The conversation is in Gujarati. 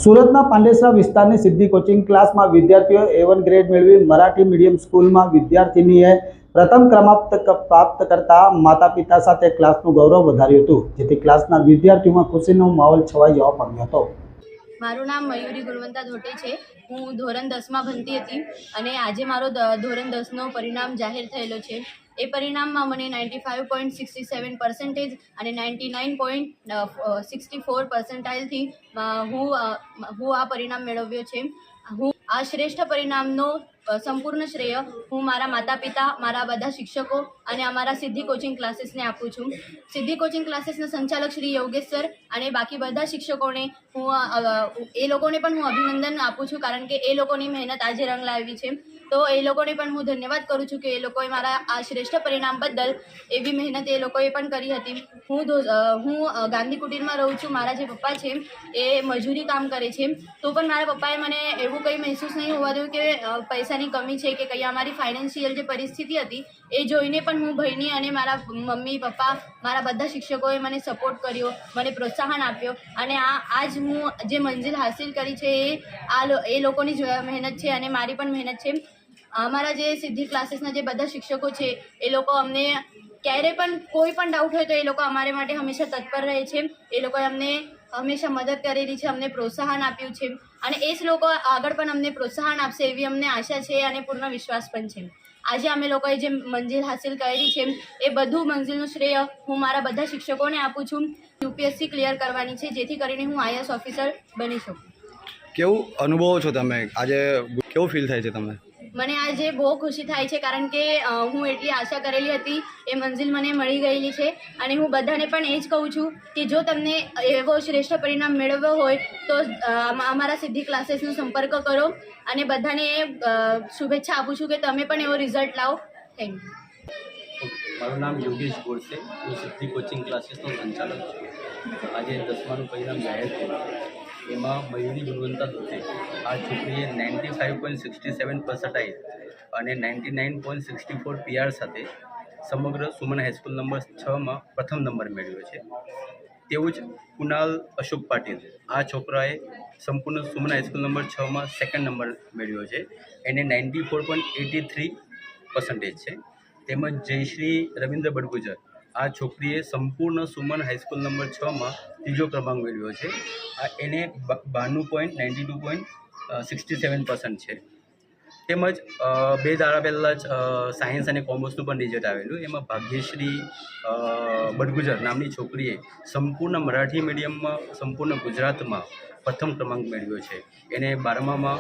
સુરતના પાંડેસરા વિસ્તારની સિદ્ધિ કોચિંગ ક્લાસમાં વિદ્યાર્થીઓ A1 ગ્રેડ મેળવી મરાઠી મીડિયમ સ્કૂલમાં વિદ્યાર્થીનીએ પ્રથમ ક્રમાંક પ્રાપ્ત કરતા માતા પિતા સાથે ક્લાસનું ગૌરવ વધાર્યું હતું, જેથી ક્લાસના વિદ્યાર્થીઓમાં ખુશીનો માહોલ છવાઈ જવા પામ્યો હતો। મારું નામ મયુરી ગુણવંતા ધોટે છે। હું ધોરણ 10માં ભણતી હતી અને આજે મારો ધોરણ 10નો પરિણામ જાહેર થયેલો છે। એ પરિણામમાં મને 95.67% અને 99.64 પર્સન્ટાઇલથી હું આ પરિણામ મેળવ્યો છે। હું આ શ્રેષ્ઠ પરિણામનો સંપૂર્ણ શ્રેય હું મારા માતા પિતા, મારા બધા શિક્ષકો અને અમારા સિદ્ધિ કોચિંગ ક્લાસીસને આપું છું। સિદ્ધિ કોચિંગ ક્લાસીસના સંચાલક શ્રી યોગેશ સર અને બાકી બધા શિક્ષકોને એ લોકોને પણ હું અભિનંદન આપું છું, કારણ કે એ લોકોની મહેનત આજે રંગ લાવી છે। તો એ લોકોને પણ હું ધન્યવાદ કરું છું કે એ લોકોએ મારા આ શ્રેષ્ઠ પરિણામ બદલ એવી મહેનત એ લોકોએ પણ કરી હતી। હું ગાંધી કુટીરમાં રહું છું। મારા જે પપ્પા છે એ મજૂરી કામ કરે છે, તો પણ મારા પપ્પાએ મને એવું કંઈ મહેસૂસ નહીં હોવા દઉં કે પૈસાની કમી છે કે કંઈ અમારી ફાઇનાન્શિયલ જે પરિસ્થિતિ હતી એ જોઈને પણ હું ભણી અને મારા મમ્મી પપ્પા, મારા બધા શિક્ષકોએ મને સપોર્ટ કર્યો, મને પ્રોત્સાહન આપ્યો અને આજ હું જે મંજિલ હાસિલ કરી છે એ લોકોની જ મહેનત છે અને મારી પણ મહેનત છે। અમારા જે સિદ્ધિ ક્લાસીસના જે બધા શિક્ષકો છે એ લોકો અમને ક્યારે પણ કોઈ પણ ડાઉટ હોય તો એ લોકો અમારે માટે હંમેશા તત્પર રહે છે। એ લોકોએ અમને હંમેશા મદદ કરેલી છે, અમને પ્રોત્સાહન આપ્યું છે અને એ જ લોકો આગળ પણ અમને પ્રોત્સાહન આપશે એવી અમને આશા છે અને પૂર્ણ વિશ્વાસ પણ છે। આજે અમે લોકોએ જે મંજિલ હાસિલ કરી છે એ બધું મંજિલનું શ્રેય હું મારા બધા શિક્ષકોને આપું છું। UPSC ક્લિયર કરવાની છે, જેથી કરીને હું IAS ઓફિસર બની શકું। કેવું અનુભવો છો તમે આજે? કેવું ફીલ થાય છે તમને? મને આજે બહુ ખુશી થાય છે, કારણ કે હું એટલી આશા કરેલી હતી એ મંજિલ મને મળી ગયેલી છે અને હું બધાને પણ એ જ કહું છું કે જો તમને એવો શ્રેષ્ઠ પરિણામ મેળવવો હોય તો અમારા સિદ્ધિ ક્લાસીસનો સંપર્ક કરો અને બધાને શુભેચ્છા આપું છું કે તમે પણ એવો રિઝલ્ટ લાવો। Thank you. મારું નામ યોગેશ ગોળ છે। હું સિદ્ધિ કોચિંગ ક્લાસીસનો સંચાલક છું। આજે 10માનું પરિણામ જાહેર થયું, એમાં મયુરી ગુણવંતા ધોટે આ છોકરીએ 95.67 પર્સન્ટાઇલ અને 99.64 PR સાથે સમગ્ર સુમન હાઈસ્કૂલ નંબર 6માં પ્રથમ નંબર મેળવ્યો છે। તેવું જ કુનાલ અશોક પાટીલ, આ છોકરાએ સંપૂર્ણ સુમન હાઈસ્કૂલ નંબર 6માં સેકન્ડ નંબર મેળવ્યો છે। એને 94.83% છે। તેમજ જયશ્રી રવિન્દ્ર બડગુજર, આ છોકરીએ સંપૂર્ણ સુમન હાઈસ્કૂલ નંબર 6માં ત્રીજો ક્રમાંક મેળવ્યો છે। એને 92.92.67% છે। તેમજ બે દાડા પહેલાં જ સાયન્સ અને કોમર્સનું પણ રિઝલ્ટ આવેલું, એમાં ભાગ્યશ્રી બડગુજર નામની છોકરીએ સંપૂર્ણ મરાઠી મીડિયમમાં સંપૂર્ણ ગુજરાતમાં પ્રથમ ક્રમાંક મેળવ્યો છે। એને 12મામાં